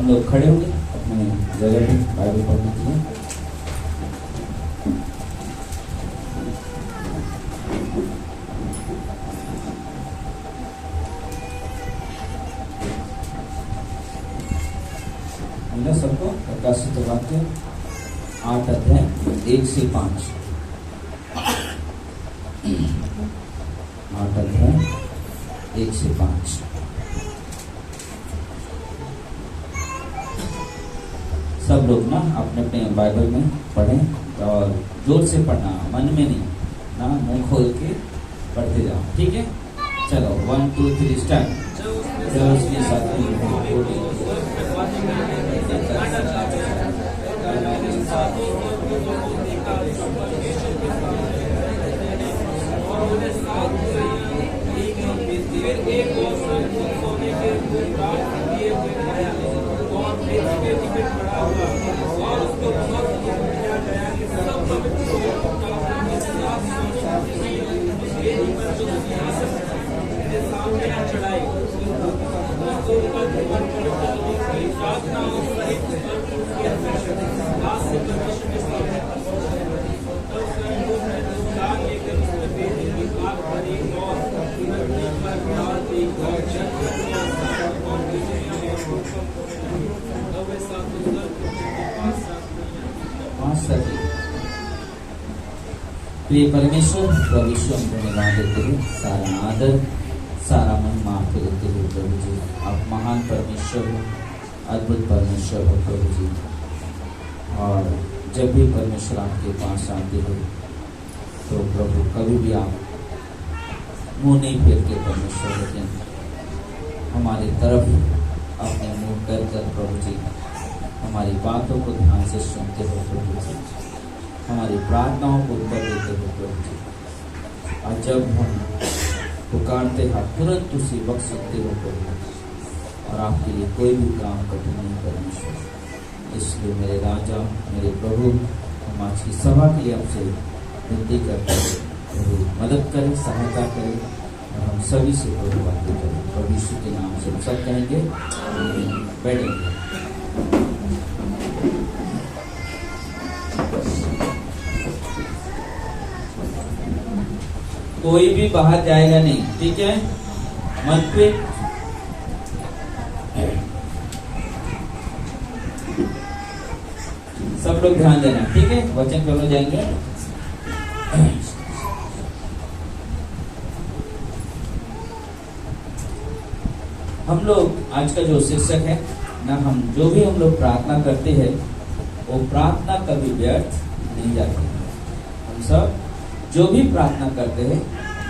हम लोग खड़े होंगे अपने जगह पे बाइबल पढ़ने के लिए। हमने सबको प्रकाशित वाक्य 8 अध्याय 1 से 5, 8 अध्याय 1 से 5। सब लोग ना अपने अपने बाइबल में पढ़ें और जोर से पढ़ना, मन में नहीं ना, मुंह खोल के पढ़ते जाओ, ठीक है। चलो 1 2 3 स्टार्ट। प्रिय परमेश्वर, प्रभु यीशु हमको धन्यवाद देते हुए, सारा आदर सारा महिमा आपको देते हुए प्रभु जी, आप महान परमेश्वर हो, अद्भुत परमेश्वर हो प्रभु जी। और जब भी परमेश्वर आपके पास आते हो तो प्रभु कभी भी आप मुंह नहीं फेरते परमेश्वर, लेकिन हमारी तरफ अपने मुंह कर प्रभु जी हमारी बातों को ध्यान से सुनते हो प्रभु जी, हमारी प्रार्थनाओं को उत्तर देते हो प्रभु जी। और जब हम पुकारते हैं तुरंत उसी वक्त सुनते हो प्रभु, और आपके लिए कोई भी काम कठिन नहीं परमेश्वर। इसलिए मेरे राजा, मेरे प्रभु, हम आज की सभा के लिए आपसे विनती करते हैं, प्रभु मदद करें, सहायता करें, और हम सभी से प्रभु बातें करें। प्रभु यीशु के नाम से हम सब कहेंगे, बैठेंगे। कोई भी बाहर जाएगा नहीं, ठीक है, मन पे सब लोग ध्यान देना, ठीक है। वचन पे हम जाएंगे। हम लोग आज का जो शीर्षक है ना, हम जो भी हम लोग प्रार्थना करते हैं वो प्रार्थना कभी व्यर्थ नहीं जाती। हम सब जो भी प्रार्थना करते हैं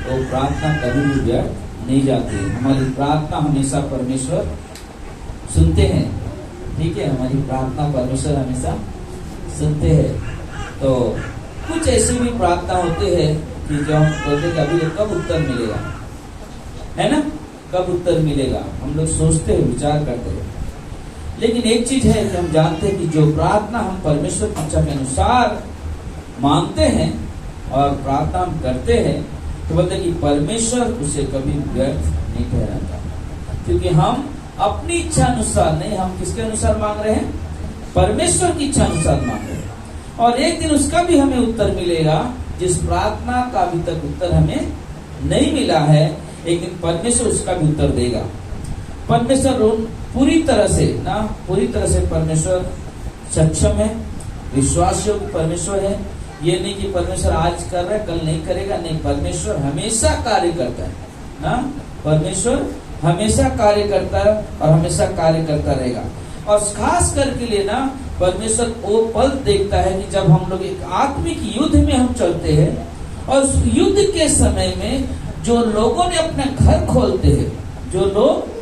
वो प्रार्थना कभी भी व्यर्थ नहीं जाती। हमारी प्रार्थना हमेशा परमेश्वर सुनते हैं, ठीक है, हमारी प्रार्थना परमेश्वर हमेशा सुनते हैं। तो कुछ ऐसे भी प्रार्थना होते हैं कि जो हम बोलते हैं अभी कब उत्तर मिलेगा, है ना, कब उत्तर मिलेगा, हम लोग सोचते हैं, विचार करते हैं। लेकिन एक चीज है कि हम जानते हैं कि जो प्रार्थना हम परमेश्वर की इच्छा के अनुसार मांगते हैं और प्रार्थना हम करते हैं, तो बोलते हैं कि परमेश्वर उसे कभी व्यर्थ नहीं ठहराता, क्योंकि हम अपनी इच्छा अनुसार नहीं, हम किसके अनुसार मांग रहे हैं, परमेश्वर की इच्छा अनुसार मांग रहे हैं। और एक दिन उसका भी हमें उत्तर मिलेगा, जिस प्रार्थना का अभी तक उत्तर हमें नहीं मिला है, लेकिन परमेश्वर उसका भी उत्तर देगा। परमेश्वर पूरी तरह से परमेश्वर सक्षम है, विश्वास योग्य परमेश्वर है। ये नहीं कि परमेश्वर आज कर रहा है कल नहीं करेगा, नहीं, परमेश्वर हमेशा कार्य करता है ना, परमेश्वर हमेशा कार्य करता है और हमेशा कार्य करता रहेगा। और खास करके लिए ना परमेश्वर वो पल देखता है कि जब हम लोग एक आत्मिक युद्ध में हम चलते हैं, और उस युद्ध के समय में जो लोगों ने अपने घर खोलते हैं, जो लोग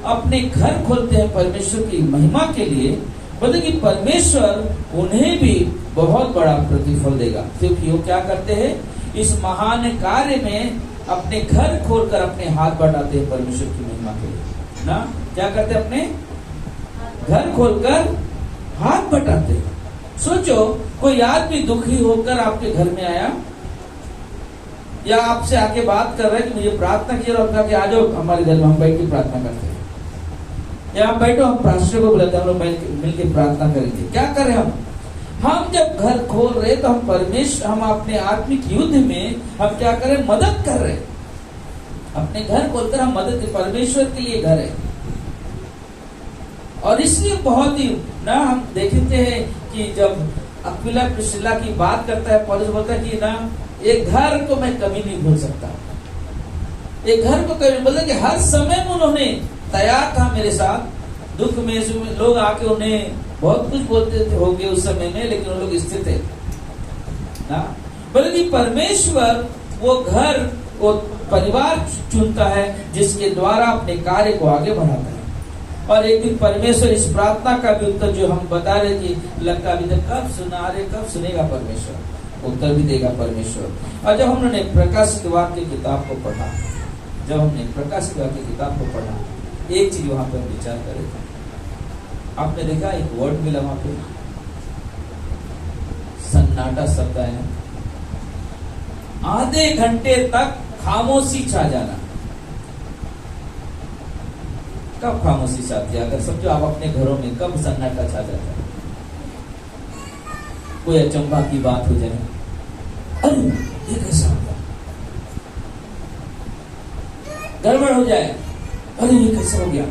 अपने घर खोलते हैं परमेश्वर की महिमा के लिए, बोलते कि परमेश्वर उन्हें भी बहुत बड़ा प्रतिफल देगा, क्योंकि वो क्या करते हैं, इस महान कार्य में अपने घर खोलकर अपने हाथ बढ़ाते हैं परमेश्वर की महिमा के लिए ना। क्या करते हैं, अपने घर खोलकर हाथ बढ़ाते हैं। सोचो, कोई आदमी दुखी होकर आपके घर में आया या आपसे आके बात कर रहा है कि मुझे प्रार्थना कीजिए, और कहा कि आ जाओ हमारे घर में, हम बैठ के प्रार्थना करते हैं, यहाँ बैठो, हम पास्टर को बुलाते हैं, हम लोग मिलकर प्रार्थना करेंगे। क्या करें हम जब घर खोल रहे तो हम परमेश्वर, हम अपने आत्मिक युद्ध में हम क्या करें, मदद कर रहे। अपने घर खोलकर हम मदद, परमेश्वर के लिए घर है। और इसलिए बहुत ही ना हम देखते हैं कि जब अक्विला प्रिस्किला की बात करता है, पौलुस बोलता है कि ना एक घर को मैं कभी नहीं भूल सकता। एक घर को कभी बोलता कि हर समय में उन्होंने तैयार था मेरे साथ, दुख में लोग आके उन्हें बहुत कुछ बोलते थे होंगे उस समय में, लेकिन वो लोग स्थिर थे ना। बल्कि परमेश्वर वो घर, वो परिवार चुनता है जिसके द्वारा अपने कार्य को आगे बढ़ाता है। और एक दिन परमेश्वर इस प्रार्थना का भी उत्तर, जो हम बता रहे कि लगता अभी तक कब सुना रहे, कब सुनेगा परमेश्वर, उत्तर भी देगा परमेश्वर। और जब हमने प्रकाशित वाक्य की किताब को पढ़ा, जब हमने प्रकाशित वाक्य की किताब को पढ़ा, एक चीज वहां पर विचार करे थे। आपने देखा एक वर्ड मिला वहां पे, सन्नाटा शब्द है। आधे घंटे तक खामोशी छा जाना। कब खामोशी छाती है? अगर समझो आप अपने घरों में कब सन्नाटा छा जाता है? कोई अचंभा की बात हो जाए, अरे ये कैसा हो गया, गड़बड़ हो जाए, अरे ये कैसा हो गया,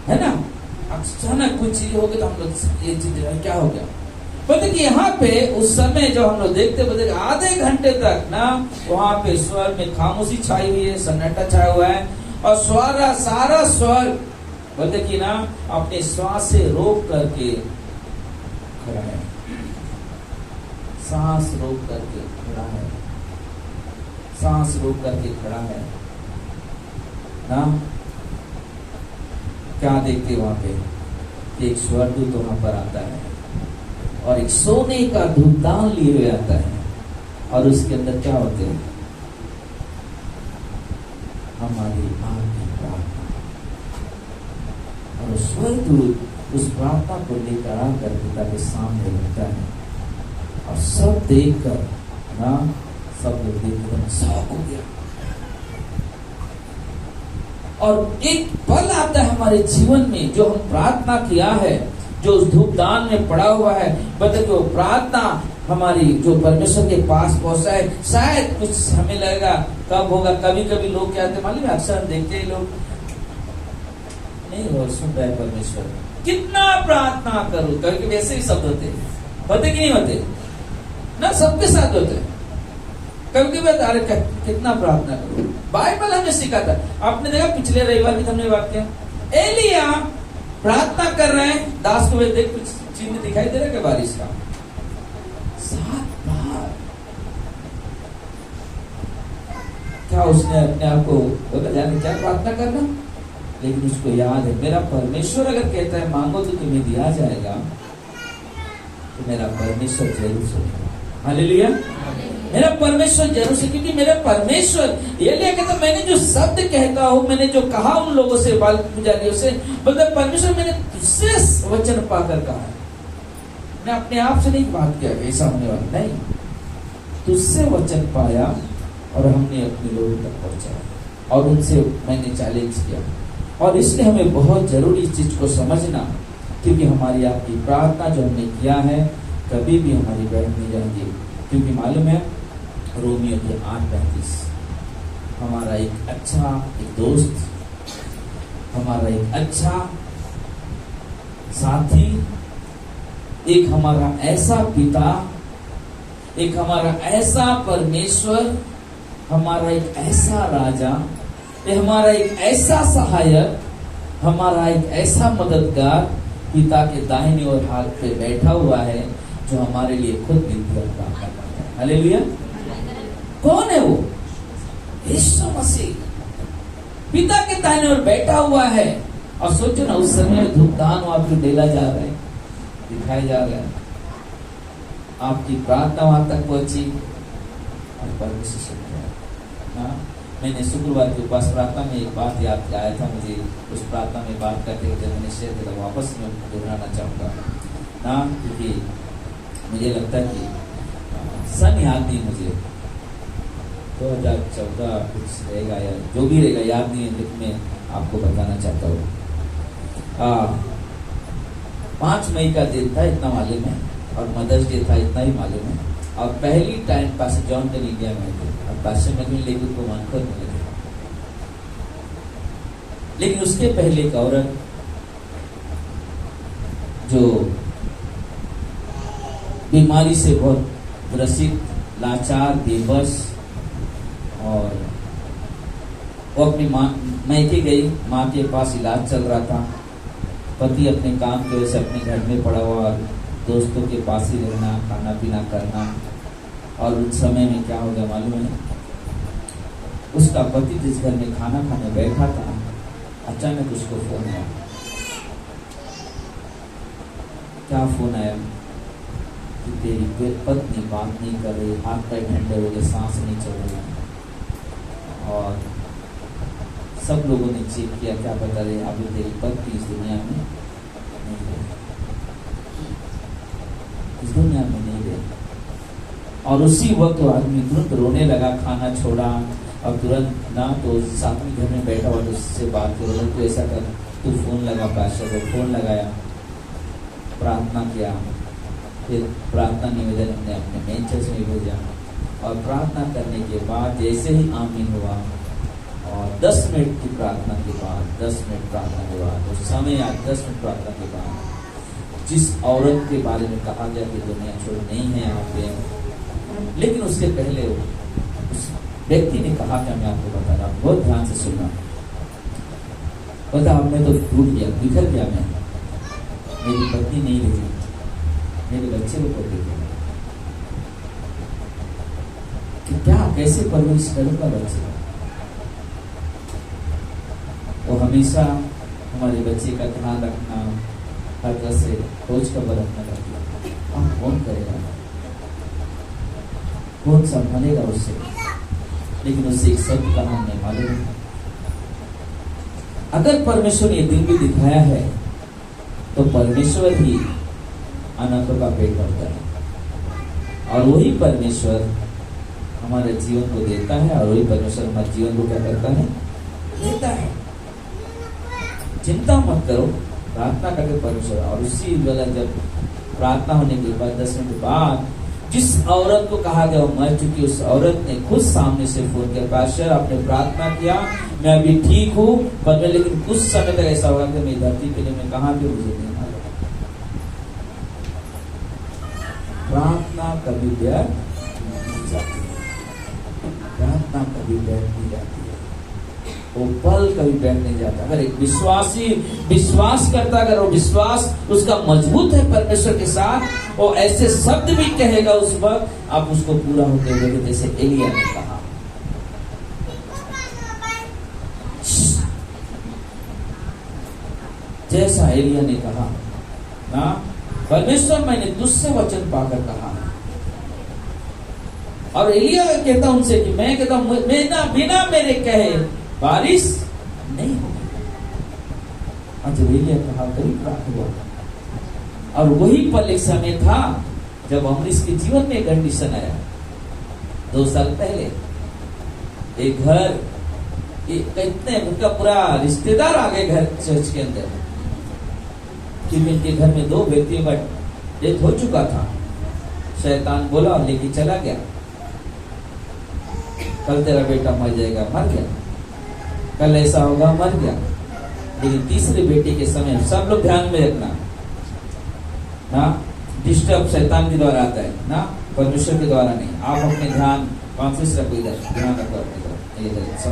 है ना। अचानक कुछ चीज हो गई तो हम लोग ये चीज क्या हो गया। पता कि यहाँ पे उस समय जो हम लोग देखते बोलते आधे घंटे तक ना वहां पे स्वर में खामोशी छाई हुई है, सन्नाटा छाया हुआ है। और सारा स्वर बोलते कि ना अपने श्वास से रोक करके खड़ा है, सांस रोक करके खड़ा है, सांस रोक करके खड़ा है ना। क्या देखते वहां पे, एक स्वर्गदूत वहां पर आता है और एक सोने का धूपदान लिए हुए आता है, और उसके अंदर क्या होते हैं, हमारी आत्मिक प्रार्थना। और स्वर्गदूत उस प्रार्थना को लेकर आकर पिता के सामने रखता है, और सब देखकर ना, सब लोग देखकर शौक हो गया। और एक पल आता है हमारे जीवन में, जो हम प्रार्थना किया है, जो उस धूपदान में पड़ा हुआ है, बता वो प्रार्थना हमारी जो परमेश्वर के पास पहुंचा है। शायद कुछ हमें लगेगा कब होगा। कभी कभी लोग क्या कहते मालूम है, अक्सर देखते हैं लोग, नहीं हो सुन रहा है परमेश्वर, कितना प्रार्थना करो, कभी वैसे ही शब्द होते कि नहीं होते ना, सबके साथ होते हैं। कभी कभी अरे कितना प्रार्थना करो, बाइबल हमें सिखाता। आपने देखा पिछले रविवार भी हमने बात किया, एलिया प्रार्थना कर रहे हैं, दास को देख कुछ चिन्ह दिखाई दे रहा है बारिश का, 7 बार। क्या उसने अपने आप को बोला जाने क्या प्रार्थना करना, लेकिन उसको याद है मेरा परमेश्वर अगर कहता है मांगो तो तुम्हें दिया जाएगा, तो मेरा परमेश्वर जरूर सुनेगा। हालेलुया, मेरा परमेश्वर जरूर से, क्योंकि मेरा परमेश्वर एलिया कहता मैंने जो शब्द कहता हूं, मैंने जो कहा उन लोगों से, बाल पुजारियों से, मतलब परमेश्वर मैंने तुझसे वचन पाकर कहा है। मैं अपने आप से नहीं बात किया ऐसा होने वाला नहीं, तुझसे वचन पाया और हमने अपने लोगों तक पहुंचाया और उनसे मैंने चैलेंज किया। और इसलिए हमें बहुत जरूरी इस चीज को समझना, क्योंकि हमारी आपकी प्रार्थना जो हमने किया है कभी भी हमारी व्यर्थ नहीं जाएगी। क्योंकि मालूम है रोमियो के 8:35, हमारा एक अच्छा एक दोस्त, हमारा एक अच्छा साथी, एक हमारा ऐसा पिता, एक हमारा ऐसा परमेश्वर, हमारा एक ऐसा राजा, हमारा एक ऐसा सहायक, हमारा एक ऐसा मददगार पिता के दाहिने और हाथ पे बैठा हुआ है, जो हमारे लिए खुद विनती और प्रार्थना करता है। हालेलुया। कौन है वो? यीशु मसीह पिता के दाहिने ओर बैठा हुआ है। और सोचो ना, उस समय धूपदान वहां पे डेला जा रहा है, दिखाया जा रहा है, आपकी प्रार्थना वहां तक पहुंची और परमेश्वर सुन रहा है। मैंने शुक्रवार के उपास प्रार्थना में एक बात याद आया था मुझे, उस प्रार्थना में बात करते हुए मैंने शेयर किया, वापस मैं दोहराना चाहूंगा ना, क्योंकि मुझे लगता है कि सन याद नहीं मुझे, 2014 कुछ रहेगा या जो भी रहेगा याद नहीं है, लेकिन मैं आपको बताना चाहता हूँ। 5 मई का दिन था इतना मालूम है, और मदर्स डे था इतना ही मालूम है। और पहली टाइम पास्टर जॉनटन इंडिया में थे, और पास्टर मैगविन लेके उनको मानकर मिले थे। लेकिन उसके पहले एक औरत जो बीमारी से बहुत ग्रसित, लाचार, बेबस, और वो अपनी मायके गई, माँ के पास इलाज चल रहा था। पति अपने काम की वजह से अपने घर में पड़ा हुआ, दोस्तों के पास ही रहना, खाना पीना करना। और उस समय में क्या हो गया मालूम है, उसका पति जिस घर में खाना खाने बैठा था, अचानक उसको फोन आया। क्या फोन आया कि तेरी पत्नी बात नहीं कर रही, हाथ पैर ठंडे हो गए, सांस नहीं चल रही। और सब लोगों ने चेक किया, क्या बता रहे, अभी तेरी पत्नी इस दुनिया में नहीं रही, इस दुनिया में नहीं रही। और उसी वक्त वो आदमी तुरंत रोने लगा, खाना छोड़ा, और तुरंत ना तो साथ में घर में बैठा हुआ तो उससे बात करो, तो ऐसा कर, तू फोन लगा, पास्टर को फोन लगाया, प्रार्थना किया। फिर प्रार्थना निवेदन हमने अपने मेन चर्च में भेजा, और प्रार्थना करने के बाद जैसे ही आमीन हुआ, और 10 मिनट की प्रार्थना के बाद, 10 मिनट प्रार्थना के बाद, उस समय आज 10 मिनट प्रार्थना के बाद जिस औरत के बारे में कहा गया कि दुनिया छोड़ नहीं है यहाँ पे, लेकिन उससे पहले उस व्यक्ति ने कहा कि मैं आपको बता रहा हूँ, बहुत ध्यान से सुनना। पता मैं तो टूट गया, बिखर गया, मैं, मेरी पत्नी नहीं रही, मेरे बच्चे को पकड़ गया कि क्या कैसे परवरिश करूंगा बच्चे। वो हमेशा हमारे बच्चे का ध्यान रखना, हर तरह से खोज खबर रखना करती है। हम कौन करेगा, कौन संभालेगा उससे। लेकिन उससे एक शब्द का हमने मालूम है, अगर परमेश्वर ये दिन भी दिखाया है तो परमेश्वर ही अनाथों का पेट भरता है, और वही परमेश्वर हमारे जीवन को देता है, और वही परमेश्वर हमारे जीवन को क्या करता है, देता है। चिंता मत करो, प्रार्थना करके परमेश्वर। और उसी वाला जब प्रार्थना होने के बाद 10 मिनट बाद जिस औरत को कहा गया वो मर चुकी, उस औरत ने खुद सामने से फोन किया, पास्टर आपने प्रार्थना किया, मैं अभी ठीक हूँ, पर मैं लेकिन कुछ समय तक ऐसा होगा कि मैं धरती पे नहीं, मैं कहाँ पे मुझे नहीं मालूम। प्रार्थना कभी व्यर्थ नहीं जाती, प्रार्थना कभी व्यर्थ नहीं जाती है, वो पल कभी व्यर्थ नहीं जाता। अगर एक विश्वासी विश्वास करता, अगर वो विश्वास उसका मजबूत है परमेश्वर के साथ, वो ऐसे शब्द भी कहेगा उस वक्त, आप उसको पूरा होते हुए जैसे एलिया ने कहा, जैसा एलिया ने कहा ना, परमेश्वर मैंने तुझसे वचन पाकर कहा। और एलिया कहता उनसे कि मैं कहता हूं बिना मेरे कहे बारिश नहीं होगी। और जब एलिया कहा तभी प्राप्त हुआ। और वही पल एक समय था जब अमरीश के जीवन में एक कंडीशन आया। 2 साल पहले एक घर, इतने उनका पूरा रिश्तेदार आ गए घर चर्च के अंदर, क्योंकि इनके घर में 2 व्यक्तियों का डेथ हो चुका था। शैतान बोला और लेके चला गया, कल तेरा बेटा मर जाएगा, मर गया, कल ऐसा होगा, मर गया। लेकिन तीसरे बेटे के समय सब लोग ध्यान में रखना ना, डिस्टर्ब शैतान के द्वारा आता है ना, परमेश्वर के द्वारा नहीं। आप अपने ध्यान कॉन्फ्रेंस रखो, इधर ध्यान रखो अपने तरफ।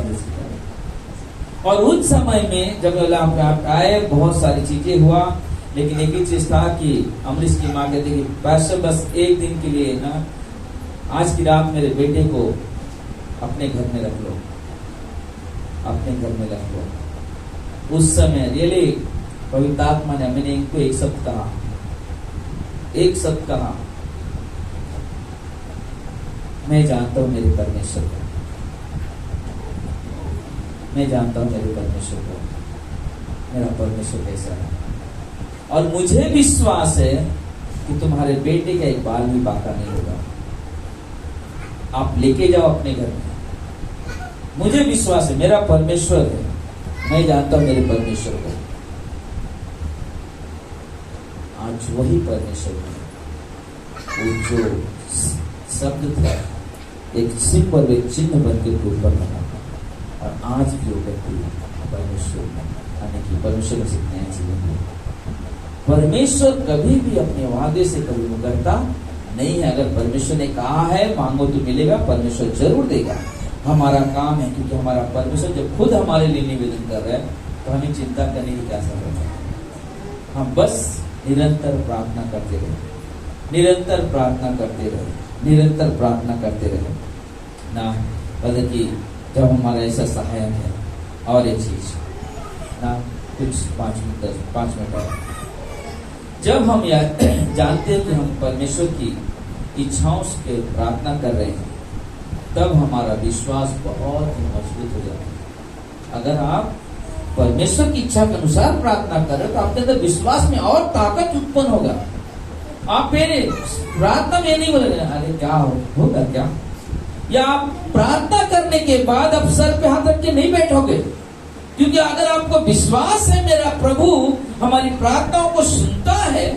और उस समय में जब आप आए, बहुत सारी चीजें हुआ, लेकिन एक ही चीज था कि अमरीश की माँ कहती कि पास्टर बस एक दिन के लिए ना, आज की रात मेरे बेटे को अपने घर में रख लो, अपने घर में रख लो। उस समय रियली पवित्र आत्मा ने, मैंने इनको एक शब्द कहा, मैं जानता हूं मेरे परमेश्वर को, मैं जानता हूं मेरे परमेश्वर को, मेरा परमेश्वर कैसा है। और मुझे विश्वास है कि तुम्हारे बेटे का एक बाल भी बाका नहीं होगा। आप लेके जाओ अपने घर में, मुझे विश्वास है, मेरा परमेश्वर है, मैं जानता हूं मेरे परमेश्वर को। आज वही परमेश्वर है, वो जो शब्द था एक सिंबल, एक चिन्ह बन के ऊपर बना, और आज भी वो व्यक्ति परमेश्वर यानी कि परमेश्वर से नया जीवन है। परमेश्वर कभी भी अपने वादे से कभी मुकरता नहीं है। अगर परमेश्वर ने कहा है मांगो तो मिलेगा, परमेश्वर जरूर देगा। हमारा काम है, क्योंकि हमारा परमेश्वर जब खुद हमारे लिए निवेदन कर रहा है तो हमें चिंता करने की क्या जरूरत है। हम बस निरंतर प्रार्थना करते रहे, निरंतर प्रार्थना करते रहे, निरंतर प्रार्थना करते रहे ना। मतलब कि जब हमारा ऐसा सहायक है, और एक चीज ना, कुछ 5 मिनट और, जब हम यह जानते हैं कि हम परमेश्वर की इच्छाओं से प्रार्थना कर रहे हैं, तब हमारा विश्वास बहुत ही मजबूत हो जाता है। अगर आप परमेश्वर की इच्छा के अनुसार प्रार्थना कर रहे हो तो आपके अंदर विश्वास में और ताकत उत्पन्न होगा। आप मेरे प्रार्थना में नहीं बोलेंगे अरे क्या होगा क्या, या आप प्रार्थना करने के बाद आप सर पे हाथ रख के नहीं बैठोगे, क्योंकि अगर आपको विश्वास है मेरा प्रभु हमारी प्रार्थनाओं को सुनता है,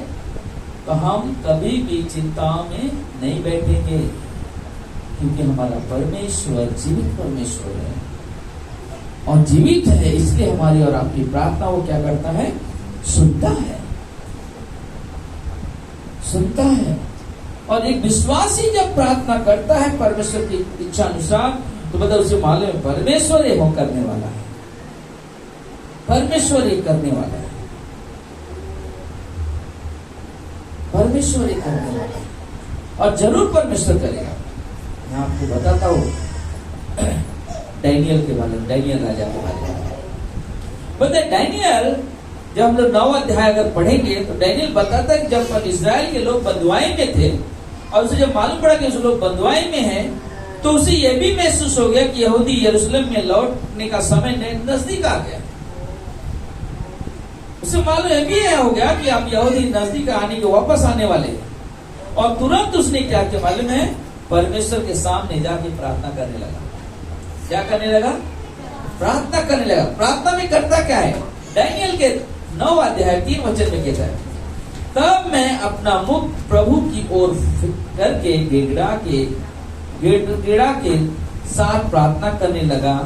तो हम कभी भी चिंताओं में नहीं बैठेंगे, क्योंकि हमारा परमेश्वर जीवित परमेश्वर है और जीवित है, इसलिए हमारी और आपकी प्रार्थना वो क्या करता है, सुनता है, सुनता है। और एक विश्वासी जब प्रार्थना करता है परमेश्वर की इच्छा अनुसार, तो मतलब उसे मालूम है परमेश्वर ये वो करने वाला है, परमेश्वर ये करने वाला है, परमेश्वर ये करने वाला है, और जरूर परमेश्वर करेगा। मैं आपको बताता हूं डैनियल के बारे में, डैनियल राजा के बारे में। बोलते डैनियल, जब हम लोग 9 अध्याय अगर पढ़ेंगे तो डैनियल बताता है कि जब इस्राएल के लोग बंधुआई में थे और उसे जब मालूम पड़ा कि उस लोग बंधुआई में हैं, तो उसे यह भी महसूस हो गया कि यहूदी यरूशलेम में लौटने का समय नजदीक आ गया। उसे मालूम यह भी हो गया कि अब यहूदी नजदीक आने के वापस आने वाले हैं, और तुरंत उसने क्या किया मालूम है, परमेश्वर के सामने जाके प्रार्थना करने लगा। क्या करने लगा, प्रार्थना करने लगा। प्रार्थना में करता क्या है, डैनियल के 9 अध्याय 3 वचन में कहता है, तब मैं अपना मुख प्रभु की ओर करके गिड़गिड़ा के साथ प्रार्थना करने लगा,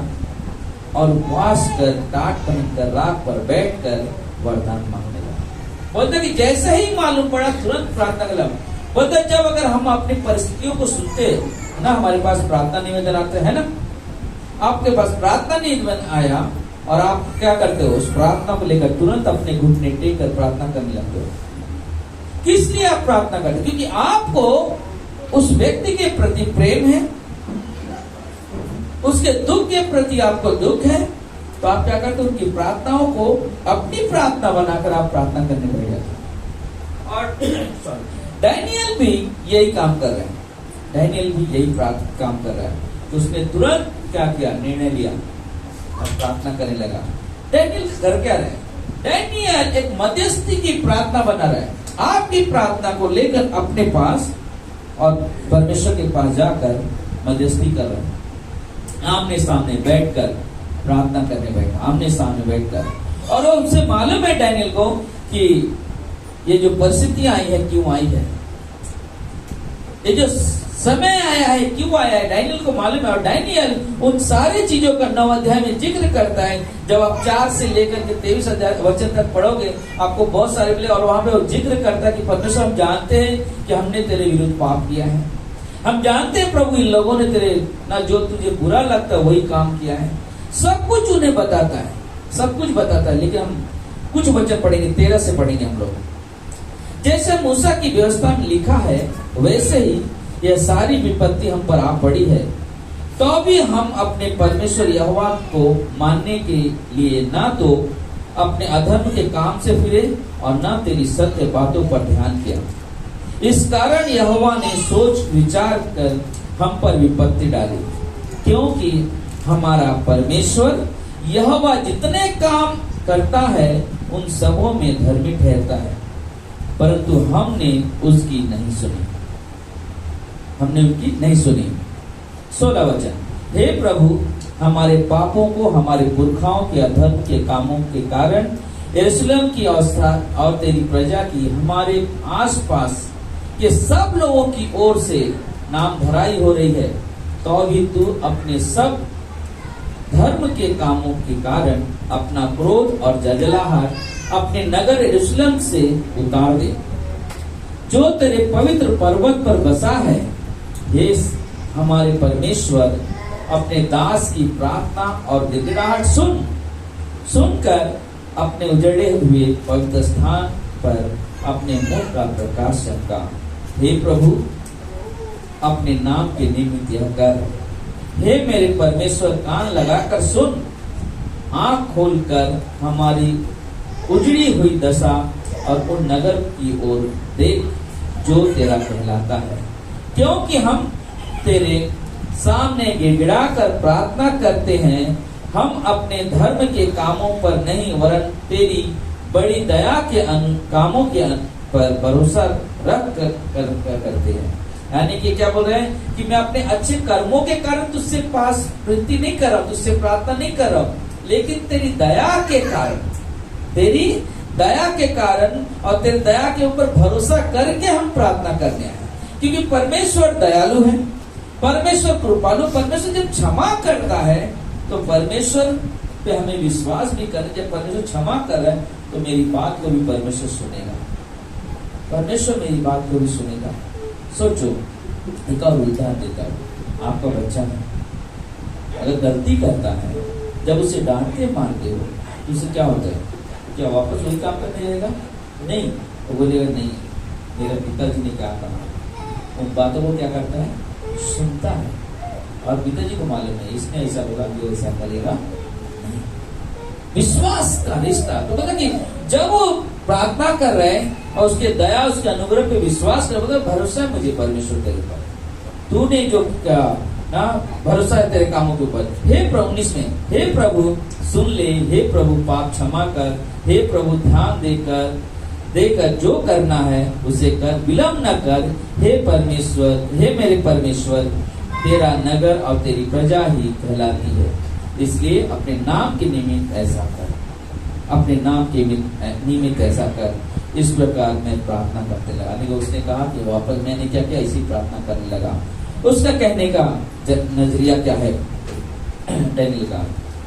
और उपवास कर टाट पहनकर राख पर बैठकर वरदान मांगने लगा। बोलते कि जैसे ही मालूम पड़ा तुरंत प्रार्थना कर लगा। बोलते जब अगर हम अपनी परिस्थितियों को सुनते ना, हमारे पास प्रार्थना निवेदन आते हैं ना, आपके पास प्रार्थना निवेदन आया और आप क्या करते हो, उस प्रार्थना को लेकर तुरंत अपने घुटने टेक कर प्रार्थना करने लगते हो। किस लिए आप प्रार्थना करते, क्योंकि आपको उस व्यक्ति के प्रति प्रेम है, उसके दुख के प्रति आपको दुख है, तो आप क्या करते हो, उनकी प्रार्थनाओं को अपनी प्रार्थना बनाकर आप प्रार्थना करने बैठ जाते। और डैनियल भी यही काम कर रहे हैं, डैनियल भी यही काम कर रहा है। तो उसने तुरंत क्या किया, निर्णय लिया और प्रार्थना करने लगा। डैनियल कर क्या रहे, डैनियल एक मध्यस्थी की प्रार्थना बना रहा है। आपकी प्रार्थना को लेकर अपने पास और परमेश्वर के पास जाकर मध्यस्थी कर रहे हैं, आमने सामने बैठकर प्रार्थना करने बैठा, आमने सामने बैठकर। और उनसे मालूम है डैनियल को कि ये जो परिस्थितियां आई है क्यों आई है, ये जो समय आया है क्यों आया है, डैनियल को मालूम है। और डैनियल उन सारी चीजों का 9 अध्याय में जिक्र करता है। जब आप 4 से लेकर के 23 वचन तक पढ़ोगे आपको बहुत सारे मिले, और वहां पे वो जिक्र करता है कि परमेश्वर हम जानते हैं कि हमने तेरे विरुद्ध पाप किया है, हम जानते हैं प्रभु इन लोगों ने तेरे ना जो तुझे बुरा लगता है वही काम किया है। सब कुछ उन्हें बताता है, सब कुछ बताता है। लेकिन हम कुछ वचन पढ़ेंगे, 13 से पढ़ेंगे हम लोग। जैसे मूसा की व्यवस्था में लिखा है वैसे ही यह सारी विपत्ति हम पर आ पड़ी है, तो भी हम अपने परमेश्वर यहोवा को मानने के लिए ना तो अपने अधर्म के काम से फिरे और न तेरी सत्य बातों पर ध्यान किया। इस कारण यहोवा ने सोच विचार कर हम पर विपत्ति डाली, क्योंकि हमारा परमेश्वर यहोवा जितने काम करता है उन सबों में धर्मी ठहरता है, परंतु हमने उसकी नहीं सुनी, हमने उनकी नहीं सुनी। 16 वचन, हे प्रभु हमारे पापों को, हमारे पुरखाओं के अधर्म के कामों के कारण यरूशलेम की अवस्था और तेरी प्रजा की, हमारे आसपास के सब लोगों की ओर से नाम धराई हो रही है, तो भी तू अपने सब धर्म के कामों के कारण अपना क्रोध और जलजलाहट अपने नगर यरूशलेम से उतार दे, जो तेरे पवित्र पर्वत पर बसा है। हे हमारे परमेश्वर, अपने दास की प्रार्थना और गिड़गिड़ाहट सुनकर अपने उजड़े हुए पवित्र स्थान पर अपने मुख का प्रकाश चमका। हे प्रभु, अपने नाम के निमित्त यह कर। हे मेरे परमेश्वर, कान लगाकर सुन, आंख खोलकर हमारी उजड़ी हुई दशा और उन नगर की ओर देख जो तेरा कहलाता है, क्योंकि हम तेरे सामने गिड़गिड़ा कर प्रार्थना करते हैं। हम अपने धर्म के कामों पर नहीं, वरन तेरी बड़ी दया के कामों के पर भरोसा रख करते हैं। यानी कि क्या बोल रहे हैं कि मैं अपने अच्छे कर्मों के कारण तुझसे पास प्रीति नहीं कर रहा हूं, तुझसे प्रार्थना नहीं कर रहा हूं, लेकिन तेरी दया के कारण, तेरी दया के कारण और तेरी दया के ऊपर भरोसा करके हम प्रार्थना करने आए। क्योंकि परमेश्वर दयालु है, परमेश्वर कृपालु, परमेश्वर जब क्षमा करता है तो परमेश्वर पे हमें विश्वास भी करना। जब परमेश्वर क्षमा कर रहा है तो मेरी बात को भी परमेश्वर सुनेगा, परमेश्वर मेरी बात को भी सुनेगा। सोचो, एक और उदाहरण देता हूँ। आपका बच्चा है, अगर गलती करता है, जब उसे डांटते मारते हो तो उसे क्या होता है? क्या वापस वही काम करने जाएगा? नहीं, वो बोलेगा नहीं, मेरे पिताजी ने क्या कहा। उन बातों को क्या करता है? सुनता है। और पिताजी को मालूम है इसने ऐसा बोला कि ऐसा करेगा नहीं। विश्वास का रिश्ता तो पता कि जब वो प्रार्थना कर रहे हैं और उसके दया, उसके अनुग्रह पे विश्वास कर, मतलब भरोसा है मुझे परमेश्वर तेरे पर, तूने जो क्या ना भरोसा है तेरे कामों के ऊपर। हे प्रभु, 19 में, हे प्रभु सुन ले, हे प्रभु पाप क्षमा कर, हे प्रभु ध्यान देकर जो करना है उसे कर, विलम्ब न कर। हे परमेश्वर, हे मेरे परमेश्वर, तेरा नगर और तेरी प्रजा ही कहलाती है, इसलिए अपने नाम के निमित्त ऐसा कर, अपने नाम के निमित्त ऐसा कर। इस प्रकार मैं प्रार्थना करते लगा। नहीं, उसने कहा कि वापस मैंने क्या किया, इसी प्रार्थना करने लगा। उसका कहने का नजरिया क्या है?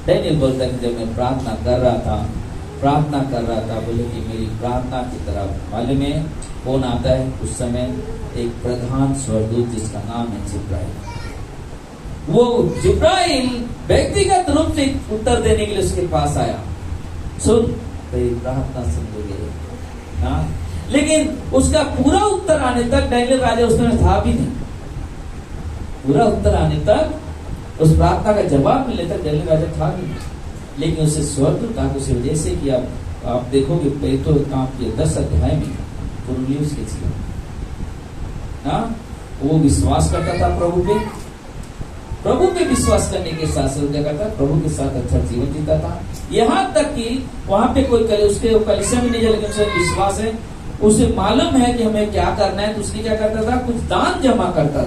डैनियल बोलता है जब मैं प्रार्थना कर रहा था, बोले कि मेरी प्रार्थना की तरफ मालूम है कौन आता है उस समय? एक प्रधान स्वर्गदूत जिसका नाम है जिब्राइल। वो जिब्राइल व्यक्तिगत रूप से उत्तर देने के लिए उसके पास आया। सुन, तेरी प्रार्थना सुन लोगे ना। लेकिन उसका पूरा उत्तर आने तक डैनियल राजा उसमें था भी नहीं। पूरा उत्तर आने तक, उस प्रार्थना का जवाब मिलने तक डैनियल राजा था भी नहीं। लेकिन उसे स्वर्गदूत कहा उसे जैसे कि आप देखोगे पेतो काम के 10 अध्याय में कुरनेलियुस के जीवन ना, वो विश्वास करता था प्रभु पे विश्वास करने के साथ साथ क्या करता, प्रभु के साथ अच्छा जीवन जीता था। यहाँ तक कि वहां पे कोई उसके कलीसिया में नहीं जाए, लेकिन उसे विश्वास है, उसे मालूम है कि हमें क्या करना है, तो उसने क्या करता था, कुछ दान जमा करता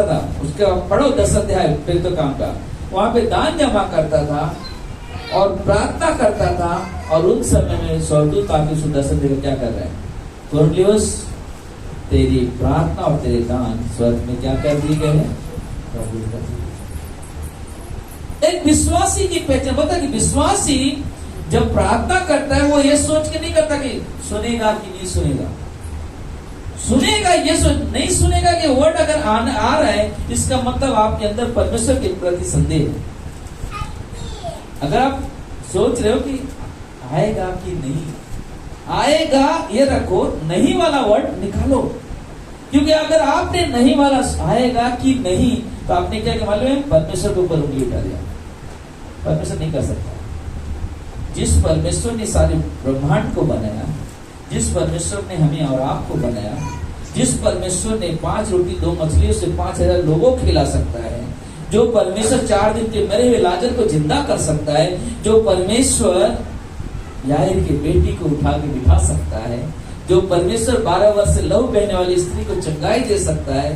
था। उसके पढ़ो 10 अध्याय पेतो काम का, वहां पे दान जमा करता था और प्रार्थना करता था। और उन समय में स्वर्गदूत आके सुदर्शन देखकर क्या कर रहे हैं? कुरनेलियुस, तेरी प्रार्थना और तेरे दान स्वर्ग में क्या कर दिए गए हैं? एक विश्वासी की पहचान बता कि विश्वासी जब प्रार्थना करता है वो ये सोच के नहीं करता कि सुनेगा कि नहीं सुनेगा। सुनेगा, ये सोच नहीं सुनेगा कि वर्ड अगर आ रहा है इसका मतलब आपके अंदर परमेश्वर के प्रति संदेह है। अगर आप सोच रहे हो कि आएगा कि नहीं आएगा, ये रखो, नहीं वाला वर्ड निकालो। क्योंकि अगर आपने नहीं वाला आएगा कि नहीं, तो आपने क्या मालूम है, परमेश्वर के ऊपर उंगली उठा दिया। परमेश्वर नहीं कर सकता। जिस परमेश्वर ने सारे ब्रह्मांड को बनाया, जिस परमेश्वर ने हमें और आपको बनाया, जिस परमेश्वर ने 5 रोटी 2 मछलियों से 5000 लोगों को खिला सकता है, जो परमेश्वर 4 दिन के मरे हुए लाजर को जिंदा कर सकता है, जो परमेश्वर याईर की बेटी को उठा के बिठा सकता है, जो परमेश्वर 12 वर्ष से लहू बहने वाली स्त्री को चंगाई दे सकता है,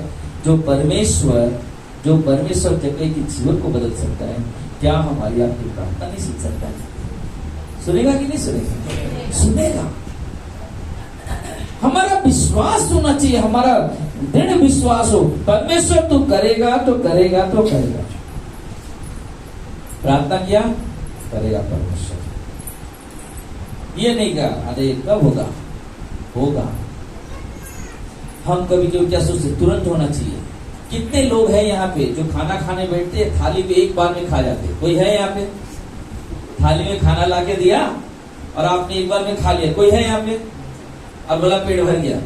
जो परमेश्वर जो परमेश्वर जगह के जीवन को बदल सकता है, क्या हमारी आपकी प्रार्थना नहीं सुन सकता है? सुनेगा कि नहीं सुनेगा? सुनेगा। हमारा विश्वास होना चाहिए, हमारा दृढ़ विश्वास हो, परमेश्वर तू करेगा तो करेगा तो करेगा। प्रार्थना किया, करेगा परमेश्वर। ये नहीं कहा अरे कब होगा, होगा। हम कभी कभी क्या सोचते, तुरंत होना चाहिए। कितने लोग हैं यहाँ पे जो खाना खाने बैठते हैं, थाली में एक बार में खा जाते? कोई है यहाँ पे? थाली में खाना लाके दिया और आपने एक बार में खा लिया, कोई है यहाँ पे? और बोला पेट भर गया,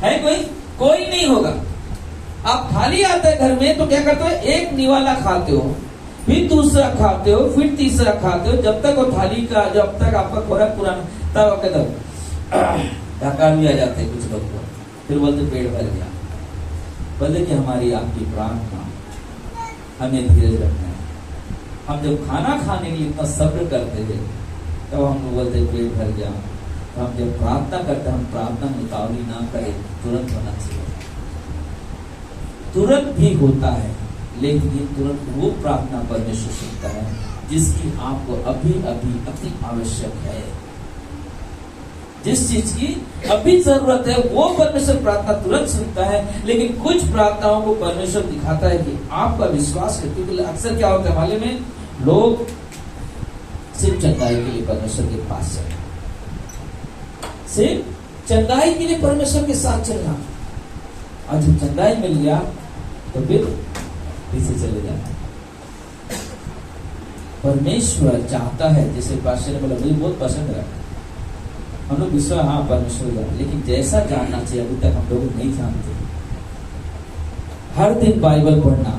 है कोई? कोई नहीं होगा। आप थाली आता है घर में तो क्या करते हो, एक निवाला खाते हो, फिर दूसरा खाते हो, फिर तीसरा खाते हो, जब तक वो थाली का, जब तक आपका खुराक पूरा, तब आपके तब डकार भी आ जाते हैं कुछ लोग को, फिर बोलते पेट भर गया। बोलते कि हमारी आपकी प्रार्थना, हमें धीरज रखना है। हम जब खाना खाने के लिए इतना सब्र करते थे, तब हम लोग बोलते पेट भर गया। तो हम जब प्रार्थना करते, हम प्रार्थना में उतावली ना करें, तुरंत होना चाहिए। तुरंत भी होता है, लेकिन तुरंत वो प्रार्थना परमेश्वर सुनता है जिसकी आपको अभी अभी अति आवश्यक है। जिस चीज की अभी जरूरत है वो परमेश्वर प्रार्थना तुरंत सुनता है। लेकिन कुछ प्रार्थनाओं को परमेश्वर दिखाता है कि आपका विश्वास है। क्योंकि अक्सर क्या होता है मालूम है, लोग सिर्फ चंगाई के लिए परमेश्वर के पास चलना, सिर्फ चंगाई के लिए परमेश्वर के साथ चलना, और जब चंगाई मिल गया तो फिर पीछे चले जाना। परमेश्वर चाहता है, जैसे पास्टर ने बोला, मुझे बहुत पसंद है, हम लोग विश्वास, हाँ परमेश्वर जान, लेकिन जैसा जानना चाहिए अभी तक हम लोग नहीं जानते। हर दिन बाइबल पढ़ना,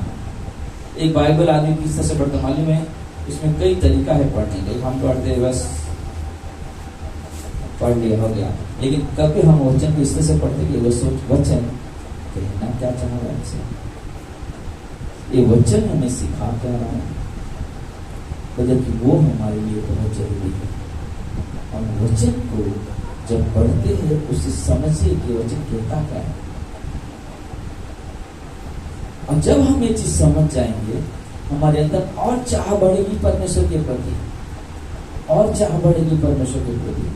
एक बाइबल आदमी किस तरह से पढ़ता मालूम है? इसमें कई तरीका है पढ़ने का। हम पढ़ते बस पढ़ लिया, हो गया, लेकिन कभी हम वचन को इस तरह से पढ़ते कि वो सोच वचन कहना क्या चाह रहा है, ये वचन हमें सिखा क्या रहा है, जबकि वो हमारे लिए बहुत जरूरी है। हम वचन को जब पढ़ते हैं उससे समझिए कि वचन कहता क्या है। और जब हम ये चीज समझ जाएंगे, हमारे अंदर और चाह बढ़ेगी परमेश्वर के प्रति, और चाह बढ़ेगी परमेश्वर के प्रति।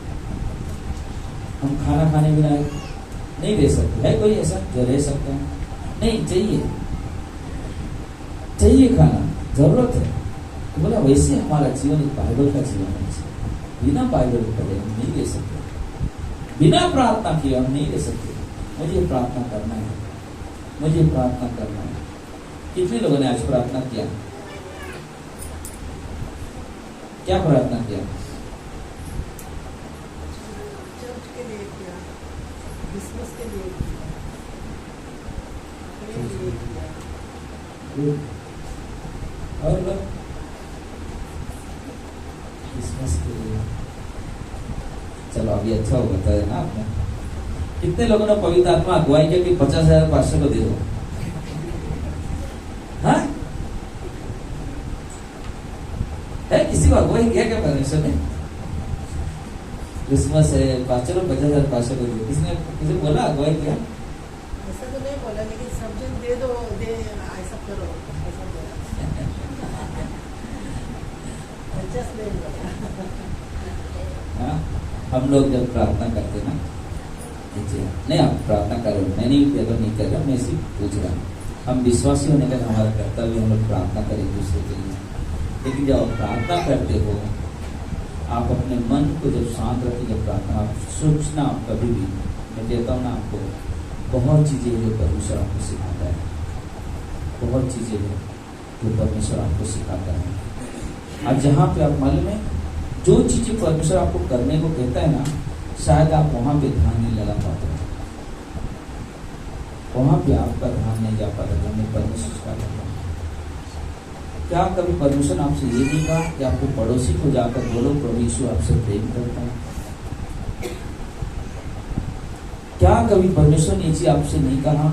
हम खाना खाने बिना नहीं रह सकते। है कोई ऐसा जो रह सकता है? नहीं, चाहिए खाना, जरूरत है। तो बोला वैसे हमारा जीवन एक बाइबल का जीवन है। बिना बाइबल पढ़े हम नहीं रह सकते, बिना प्रार्थना किए हम नहीं रह सकते। मुझे प्रार्थना करना है, मुझे प्रार्थना करना है। कितने लोगों ने आज प्रार्थना किया? क्या प्रार्थना किया? चर्च के लिए किया, क्रिसमस के लिए किया, और लोग क्रिसमस के लिए, चलो अभी अच्छा हो बताया ना आपने। कितने लोगों ने पवित्र आत्मा अगुवाई किया कि 50,000 पास्टर को दे दो? हाँ, है किसी को अगुवाई किया क्या परमेश्वर ने? क्रिसमस है, पास्टर को 50,000 पास्टर को दे, किसने किसी बोला अगुवाई किया? ऐसा तो नहीं बोला, लेकिन सब जन दे दो, दे ऐसा करो, ऐसा बोला। जस्ट नहीं बोला। हाँ, हम लोग जब प्रार्थना करते ना, नहीं आप प्रार्थना करो, मैं नहीं किया तो नहीं कर रहा, मैं सिर्फ पूछ रहा हूँ। हम विश्वासी होने का हमारा कर्तव्य, हम लोग प्रार्थना करें दूसरे के लिए। लेकिन जब आप प्रार्थना करते हो, आप अपने मन को जब शांत रखें, जब प्रार्थना आप सोचना, कभी भी मैं कहता हूँ ना आपको, बहुत चीजें जो परमेश्वर आपको सिखाता है, बहुत चीजें हैं जो परमेश्वर आपको सिखाता है। और जहाँ पे आप मालूम है, जो चीजें परमेश्वर आपको करने को कहता है ना, शायद आप वहां पे ध्यान नहीं लगा पाते, वहां पे आपका ध्यान नहीं जा पाता जब मैं परमेश्वर का करता हूँ। क्या कभी परमेश्वर आपसे ये नहीं कहा कि आपके पड़ोसी को जाकर बोलो प्रभु यीशु आपसे प्रेम करता है? क्या कभी परमेश्वर ने ये चीज आपसे नहीं कहा,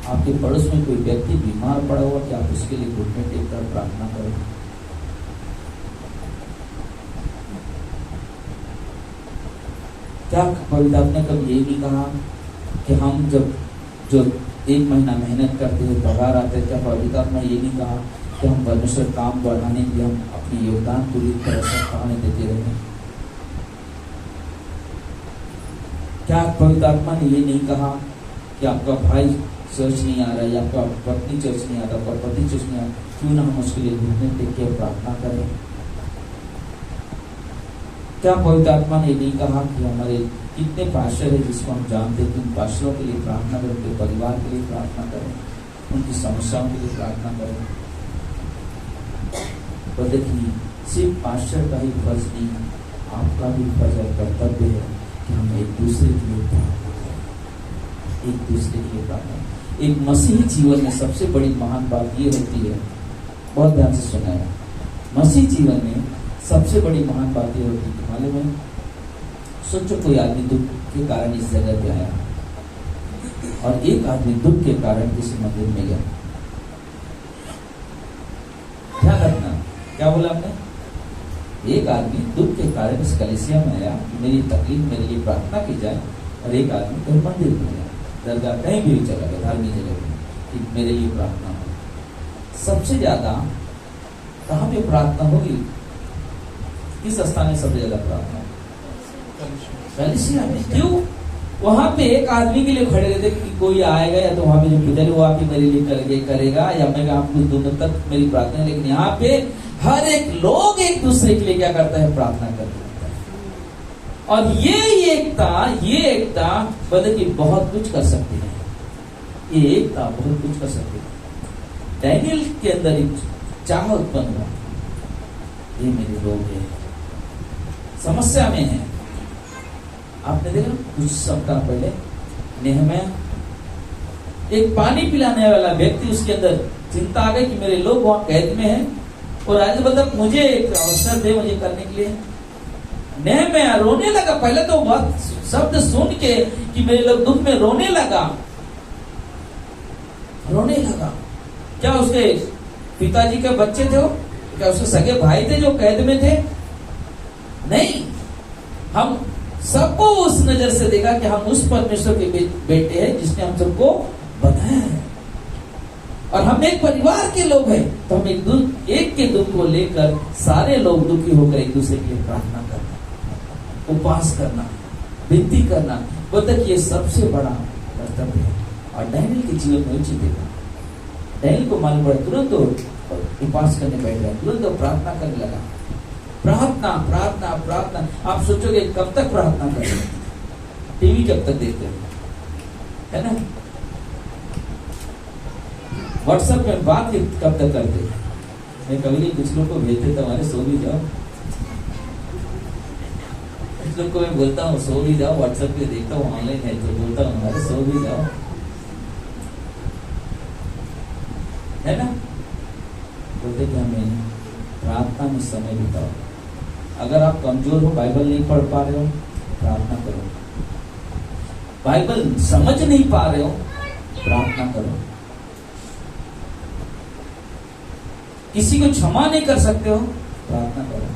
आपके पड़ोस में कोई व्यक्ति बीमार पड़ा हुआ, कि आप उसके लिए घुटने टेक कर प्रार्थना करो? क्या पवित्र आपने कभी ये नहीं कहा कि हम जब जो 1 महीना मेहनत करते हुए पगार आते, क्या पवित्र आत्मा ये नहीं कहा कि हम परमेश्वर काम बढ़ाने के लिए हम अपनी योगदान पूरी तरह से पाने देते रहे? क्या पवित्र आत्मा ने ये नहीं कहा कि आपका भाई चर्च नहीं आ रहा है, या आपका पत्नी चर्च नहीं आता, आपका पति चर्च नहीं आता, क्यों ना हम उसके लिए घुटने टेक के प्रार्थना करें? क्या पवित्र आत्मा ने नहीं कहा कि हमारे कितने पास्टर है जिसको हम जानते हैं कि उन पास्टरों के लिए प्रार्थना करें, उनके परिवार के लिए प्रार्थना करें, उनकी समस्याओं के लिए प्रार्थना करें? तो देखिए, सिर्फ पास्टर का ही फर्ज नहीं, आपका भी फर्ज और कर्तव्य है कि हम एक दूसरे के लिए प्रार्थना करें, एक दूसरे के लिए प्रार्थना करें। एक मसीही जीवन में सबसे बड़ी महान बात ये होती है, बहुत ध्यान से सुना है, मसीही जीवन में सबसे बड़ी महान बात ये होती है, मालूम है? सोचो कोई आदमी दुख के कारण इस जगह पे आया और एक आदमी दुख के कारण किसी मंदिर में गया। क्या करना? क्या बोला आपने? एक आदमी दुख के कारण इस कलीसिया में आया, मेरी तकलीफ मेरे लिए प्रार्थना की जाए, और एक आदमी कहीं मंदिर में गया, दरगाह कहीं भी चला गया, धार्मिक जगह में, कि मेरे लिए प्रार्थना हो। सबसे ज्यादा कहाँ पे प्रार्थना होगी? किस स्थान में सबसे ज्यादा प्रार्थना? कलीसिया में। क्यों? वहां पे एक आदमी के लिए खड़े रहते कि कोई आएगा, या तो वहां पे जो पुजारी वो आके मेरे लिए करेगा, या मैं आप कुछ दिनों तक मेरी प्रार्थना। लेकिन यहाँ पे हर एक लोग एक दूसरे के लिए क्या करता है? प्रार्थना करता है। और ये एकता बदल की बहुत कुछ कर सकती है। ये एकता बहुत कुछ कर सकती है। डैनियल के अंदर एक चाह उत्पन्न हुआ, ये मेरे लोग हैं, समस्या में है। आपने देखा कुछ सप्ताह पहले नेहमिया, एक पानी पिलाने वाला व्यक्ति, उसके अंदर चिंता आ गई कि मेरे लोग वहां कैद में हैं, और राजा मतलब मुझे एक अवसर दे मुझे करने के लिए। नेहमिया रोने लगा। पहले तो बहुत शब्द सुन के कि मेरे लोग दुख में रोने लगा। क्या उसके पिताजी के बच्चे थे? क्या उसके सगे भाई थे जो कैद में थे? नहीं, हम सबको उस नजर से देखा कि हम उस परमेश्वर के बेटे हैं जिसने हम सबको बनाया है, और हम एक परिवार के लोग हैं। तो हम एक के दुख को लेकर सारे लोग दुखी होकर एक दूसरे के लिए प्रार्थना करना, उपवास करना, विनती करना, बोलते कि ये सबसे बड़ा कर्तव्य है। और डैनियल के जीवन में उचित देखा, डैनियल को मालूम पड़ा, तुरंत उपवास करने बैठ गया, तुरंत प्रार्थना करने लगा। प्रार्थना प्रार्थना प्रार्थना। आप सोचोगे कब तक प्रार्थना करें? टीवी कब तक देखते है ना? व्हाट्सएप में बात कब तक करते? मैं कभी कुछ लोग को भेजते तो हमारे सो भी जाओ, कुछ लोग को मैं बोलता हूँ सो भी जाओ, व्हाट्सएप पे देखता हूँ ऑनलाइन है तो बोलता हूँ हमारे सो भी जाओ, है ना? बोलते कि हमें प्रार्थना में समय बिताओ। अगर आप कमजोर हो, बाइबल नहीं पढ़ पा रहे हो, प्रार्थना करो। बाइबल समझ नहीं पा रहे हो, प्रार्थना करो। किसी को क्षमा नहीं कर सकते हो, प्रार्थना करो।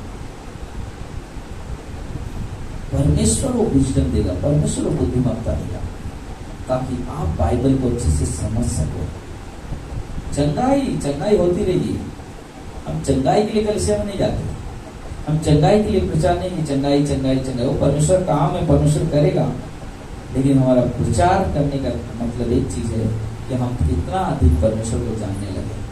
परमेश्वर वो विजडम देगा, परमेश्वर वो बुद्धिमत्ता देगा, ताकि आप बाइबल को अच्छे से समझ सको। चंगाई होती रहेगी। हम चंगाई के लिए कलीसिया में नहीं जाते, हम चंगाई के लिए प्रचार नहीं, चंगाई वो परमेश्वर काम है, परमेश्वर करेगा। लेकिन हमारा प्रचार करने का मतलब एक चीज है कि हम कितना अधिक परमेश्वर को जानने लगे।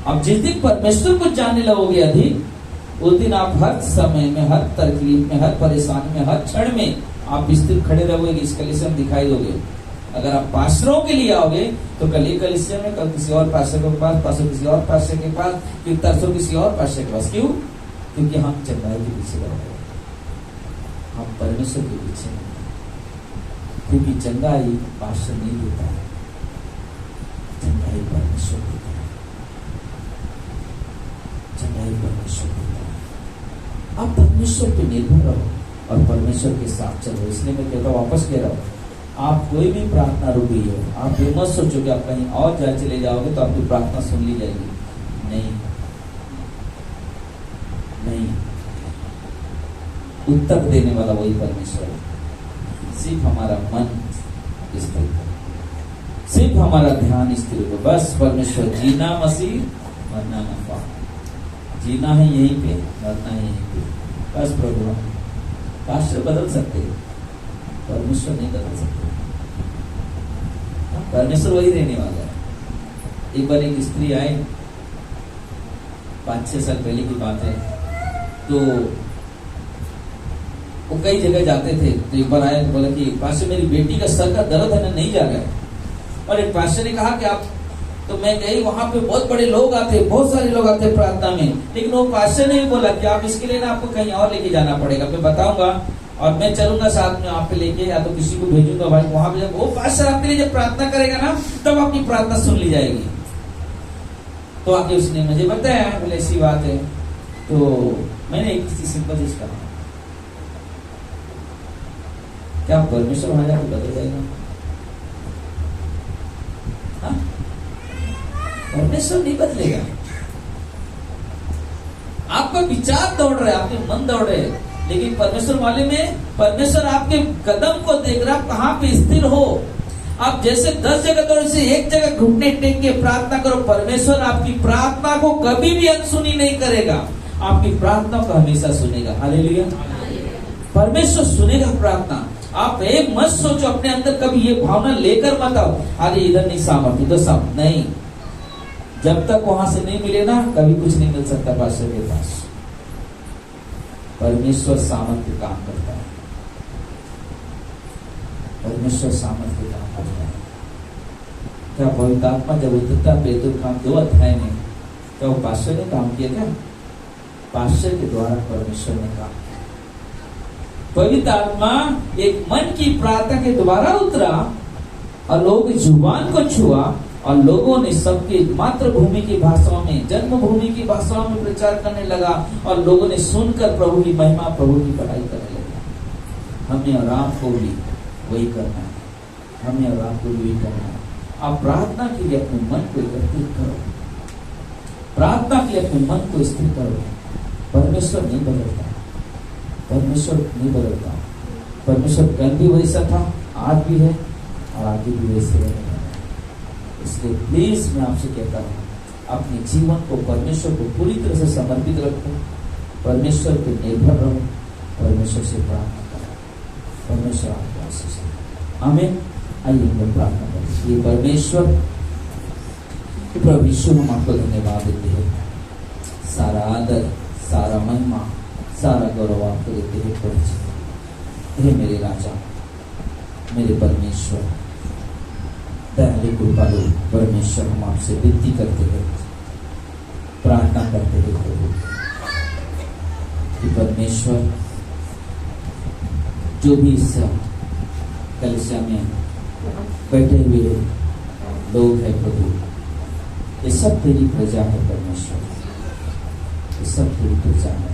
अब जिस दिन परमेश्वर को जानने लगोगे अधिक, उस दिन आप हर समय में, हर तकलीफ में, हर परेशानी में, हर क्षण में आप स्थिर खड़े रहोगे, इस कलीसिया में दिखाई दोगे। अगर आप पास्टरों के लिए आओगे तो कल एक कलीसिया में, कल किसी और पास्टर के पास, परसों किसी और पास्टर के पास, फिर तरसों किसी और पास्टर के पास। क्यों? क्योंकि हम चंगाई के पीछे रहोगे, हम परमेश्वर के पीछे नहीं। क्योंकि चंगाई पास्टर नहीं देता है, चंगाई परमेश्वर देता है, चंगाई परमेश्वर देता है। आप परमेश्वर पे निर्भर रहो और परमेश्वर के साथ चलो। इसलिए मैं कहता हूँ, वापस कह रहा हूँ, आप कोई भी प्रार्थना रुक गई हो, आप ये मत सोचो कि आप कहीं और जा चले जाओगे तो आपकी प्रार्थना सुन ली जाएगी। नहीं, उत्तर देने वाला वही परमेश्वर है। सिर्फ हमारा मन स्त्री, सिर्फ हमारा ध्यान स्त्री को, बस परमेश्वर, जीना मसीह मरना नफा, जीना है यहीं पे, मरना है यहीं पे, बस प्रभु। पास्टर बदल सकते, परमेश्वर नहीं बदल सकते, परमेश्वर वही रहने वाला है। एक बार एक स्त्री आई, 5-6 साल पहले की बात है, तो वो कई जगह जाते थे, तो एक बार आया तो बोला कि पास्टर मेरी बेटी का सर का दर्द है ना, नहीं जा रहा है। और एक पास्टर ने कहा कि आप, तो मैं गई, वहां पे बहुत बड़े लोग आते, बहुत सारे लोग आते प्रार्थना में, लेकिन वो पास्टर ने भी बोला कि आप इसके लिए ना आपको कहीं और लेके जाना पड़ेगा, मैं बताऊंगा और मैं चलूंगा साथ में आप पे लेके, या तो किसी को भेजूंगा भाई वहां पे, जब वो पास्टर आपके लिए जब प्रार्थना करेगा ना, तब आपकी प्रार्थना सुन ली जाएगी। तो आके उसने मुझे बताया, बोले ऐसी बात है। तो मैंने एक चीज सिंपल चीज कहा, क्या परमेश्वर वहां जाकर बदल जाएगा? हाँ? परमेश्वर नहीं बदलेगा। आपका विचार दौड़ रहा है, आपके मन दौड़ रहे हैं, लेकिन परमेश्वर वाले में, परमेश्वर आपके कदम को देख रहा, कहां पे स्थिर हो। आप जैसे 10 जगह दौड़े से एक जगह घुटने टेक के प्रार्थना करो, परमेश्वर आपकी प्रार्थना को कभी भी अनसुनी नहीं करेगा, आपकी प्रार्थना को हमेशा सुनेगा। हालेलुया। परमेश्वर सुनेगा प्रार्थना। आप एक मत सोचो अपने अंदर, कभी ये भावना लेकर मत आओ, अरे इधर नहीं सामर्थ्य, इधर सामर्थ्य नहीं। जब तक वहां से नहीं मिले ना, कभी कुछ नहीं मिल सकता पास्टर के पास। परमेश्वर सामर्थ्य काम करता है, परमेश्वर सामर्थ्य काम करता है। क्या पवित्र आत्मा जब उतरता पेतुर काम 2 अध्याय में, क्या वो पास्टर ने काम किया? क्या पास्टर के द्वारा परमेश्वर ने काम किया। पवित्र आत्मा एक मन की प्रार्थना के द्वारा उतरा और लोगों की जुबान को छुआ, और लोगों ने सबके मातृभूमि की भाषाओं में, जन्मभूमि की भाषाओं में प्रचार करने लगा, और लोगों ने सुनकर प्रभु की महिमा, प्रभु की बड़ाई करने लगे। हमें और आपको भी वही करना है, हमें और आपको भी वही करना है। आप प्रार्थना के लिए अपने मन को एकत्रित करो, प्रार्थना के लिए अपने मन को स्थिर करो। परमेश्वर नहीं बदलता, परमेश्वर नहीं बदलता। परमेश्वर कल भी वैसा था, आज भी है और आगे भी वैसे रहेगा। इसलिए प्लीज मैं आपसे कहता हूँ, अपने जीवन को परमेश्वर को पूरी तरह से समर्पित रखो, परमेश्वर पे निर्भर रहो, परमेश्वर से प्रार्थना करो, परमेश्वर आपको आशीष दे। आमीन। आइए हम प्रार्थना करें। ये परमेश्वर, प्रभु यीशु, हम आपको धन्यवाद देते हैं, सारा आदर, सारा महिमा, सारा गौरव आपको देते हैं प्रभु जी। हे मेरे राजा, मेरे परमेश्वर, दयालु कृपालु परमेश्वर, हम आपसे विनती करते हैं, प्रार्थना करते हैं प्रभु कि परमेश्वर, जो भी इस कलिसिया में बैठे हुए लोग हैं प्रभु, ये सब तेरी प्रजा है परमेश्वर, ये सब तेरी प्रजा है।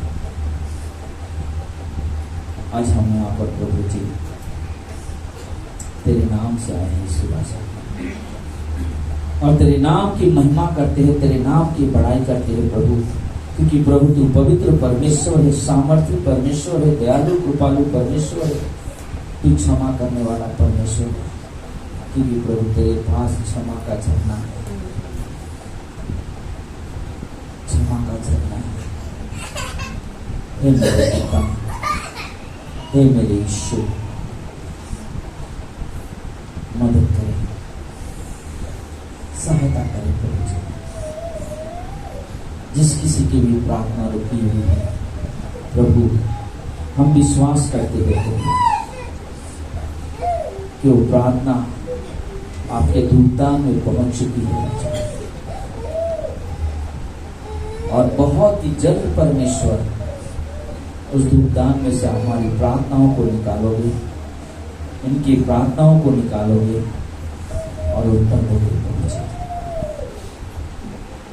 आज हम यहाँ पर प्रभु जी तेरे नाम से आए हैं इस राजा, और तेरे नाम की महिमा करते हैं, तेरे नाम की बड़ाई करते हैं प्रभु, क्योंकि प्रभु तू पवित्र परमेश्वर है, सामर्थ्य परमेश्वर है, दयालु कृपालु परमेश्वर है, तू क्षमा करने वाला परमेश्वर है, क्योंकि प्रभु तेरे पास क्षमा का झरना है, क्षमा का झरना है। हे मेरे पिता, हे मेरे यीशु, मदद करें, सहायता करें प्रभु जी। जिस किसी की भी प्रार्थना रुकी हुई है प्रभु, हम विश्वास करते हैं प्रभु कि वो प्रार्थना आपके धूपदान में पहुंच चुकी है, और बहुत ही जल्द परमेश्वर उस धूपदान में से हमारी प्रार्थनाओं को निकालोगे, इनकी प्रार्थनाओं को निकालोगे और उत्तर दोगे प्रभु जी।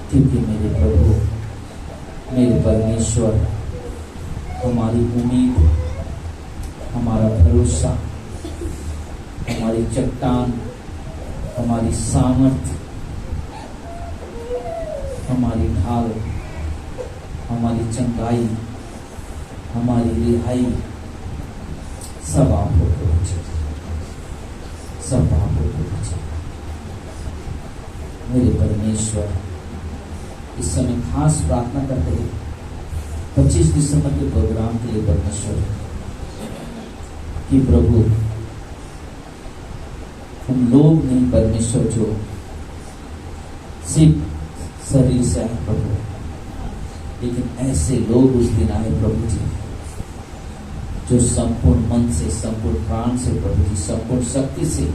क्योंकि मेरे प्रभु, मेरे परमेश्वर, हमारी उम्मीद, हमारा भरोसा, हमारी चट्टान, हमारी सामर्थ, हमारी ढाल, हमारी चंगाई, हमारी रिहाई, सब आप हो प्रभु जी, सब आप परमेश्वर, इस समय खास प्रार्थना करते हैं 25 दिसंबर के प्रोग्राम के लिए परमेश्वर कि प्रभु हम लोग नहीं परमेश्वर जो सिर्फ शरीर से आए प्रभु, लेकिन ऐसे लोग उस दिन आए प्रभु जी जो संपूर्ण मन से, संपूर्ण प्राण से प्रभु जी, संपूर्ण शक्ति से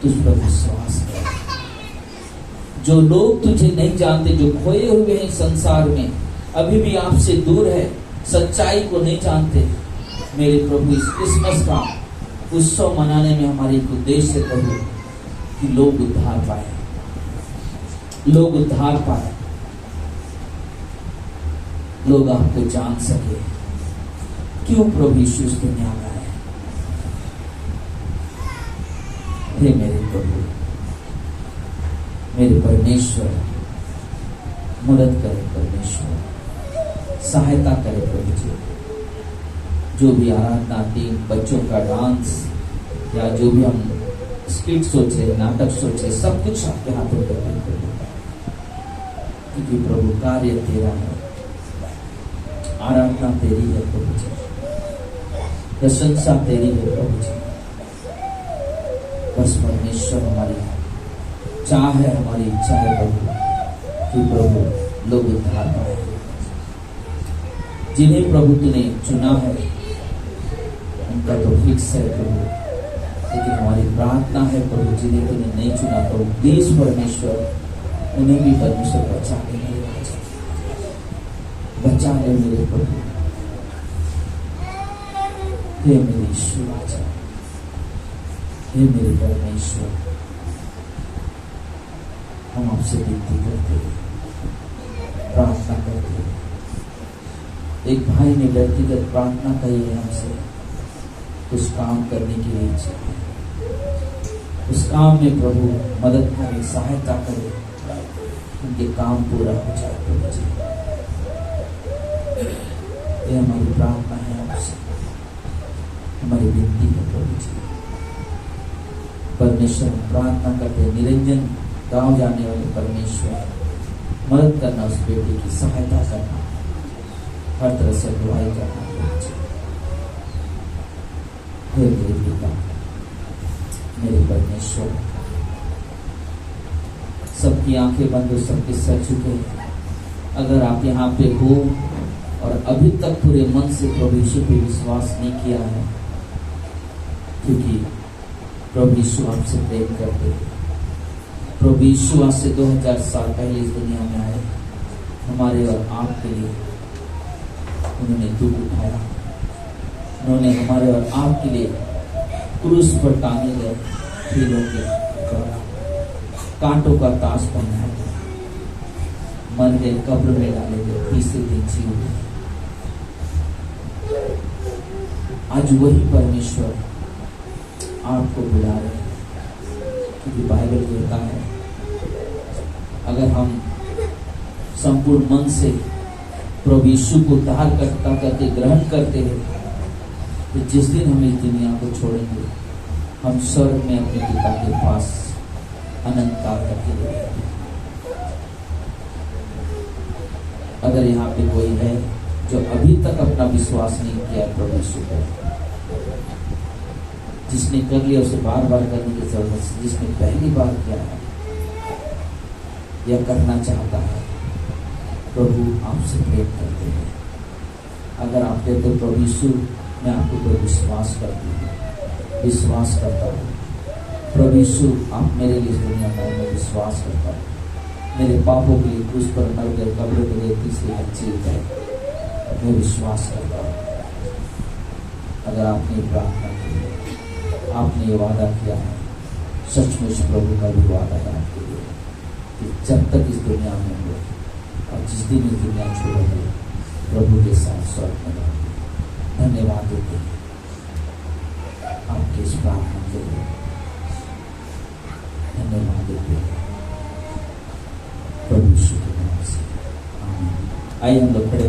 तुझ पर विश्वास कर, जो लोग तुझे नहीं जानते, जो खोए हुए हैं संसार में, अभी भी आपसे दूर है, सच्चाई को नहीं जानते, मेरे प्रभु इस क्रिसमस का उत्सव मनाने में हमारी एक उद्देश्य है प्रभु कि लोग उद्धार पाए, लोग उद्धार पाए, लोग आपको जान सके। क्यों प्रभु यीशु इस दुनिया में आए? हे मेरे प्रभु, मेरे परमेश्वर, मदद करे परमेश्वर, सहायता करे प्रभु जी। जो भी आराधना टीम, बच्चों का डांस या जो भी हम स्किट सोचे, नाटक सोचे, सब कुछ आपके हाथों में प्रभु, क्योंकि प्रभु कार्य तेरा है, आराधना तेरी है प्रभु जी, प्रशंसा तेरी है प्रभु जी। बस परमेश्वर हमारी चाह है, हमारी इच्छा है प्रभु कि प्रभु लोग उद्धार पाए, जिन्हें प्रभु तूने चुना है उनका तो फिक्स है प्रभु, लेकिन हमारी प्रार्थना है प्रभु जिन्हें तूने नहीं चुना प्रभु, प्लीज परमेश्वर उन्हें भी परमेश्वर बचा ले, मेरे राजा, बचा ले मेरे प्रभु। हे मेरे ईश्वर राजा, हे मेरे परमेश्वर, हम आपसे विनती करते हैं, प्रार्थना करते हैं। एक भाई ने व्यक्तिगत प्रार्थना कही है हमसे, कुछ काम करने की इच्छा है, उस काम में प्रभु मदद करे, सहायता करे, उनके काम पूरा हो जाए प्रभु जी। ये हमारी प्रार्थना है आपसे, हमारी विनती है प्रभु जी। परमेश्वर हम प्रार्थना करते हैं, निरंजन गांव जाने वाले परमेश्वर मदद करना, उस बेटे की सहायता करना, हर तरह से अगुवाई करना प्रभु जी। हे मेरे पिता, मेरे परमेश्वर, सबकी आंखें बंद हो, सबके सर झुके। अगर आप यहाँ पे हो और अभी तक पूरे मन से प्रभु यीशु पे विश्वास नहीं किया है, क्योंकि प्रभु यीशु आपसे प्रेम करते हैं। प्रभु यीशु आज से 2000 साल पहले इस दुनिया में आए, हमारे और आपके लिए उन्होंने दुख उठाया, उन्होंने हमारे और आपके लिए क्रूस पर टांगे गए, कीलों के द्वारा कांटों का ताज पहनाया गया, मर गए, कब्र में डाले गए, तीसरे दिन जी उठे। आज वही परमेश्वर आपको बुला रहे हैं, क्योंकि बाइबल कहता है अगर हम संपूर्ण मन से प्रभु यीशु को उद्धार करता करके ग्रहण करते हैं, तो जिस दिन हम इस दुनिया को छोड़ेंगे, हम स्वर्ग में अपने पिता के पास अनंत काल तक के लिए रहेंगे। अगर यहाँ पे कोई है जो अभी तक अपना विश्वास नहीं किया प्रभु यीशु पर, जिसने कर लिया उसे बार बार करने की जरूरत है, जिसने पहली बार किया है या करना चाहता है, प्रभु आपसे प्रेम करते हैं। अगर आप कहते हो प्रभु यीशु मैं आपके ऊपर विश्वास करती हूँ, विश्वास करता हूँ, प्रभु यीशु आप मेरे लिए इस दुनिया में, मैं विश्वास करता हूँ, मेरे पापों के लिए क्रूस पर मर गए, कब्र के लिए तीसरे दिन जी गए, मैं विश्वास करता हूँ। अगर आपने प्रार्थना की है, आपने ये वादा किया है, सचमुच प्रभु का भी वादा है आपके लिए कि जब तक इस दुनिया में हो और जिस दिन इस दुनिया छोड़ोगे, प्रभु के साथ स्वर्ग में रहोगे। धन्यवाद देते हैं आपके इस प्रार्थना के लिए, धन्यवाद देते हैं प्रभु यीशु के नाम से, आमीन। आइए हम लोग खड़े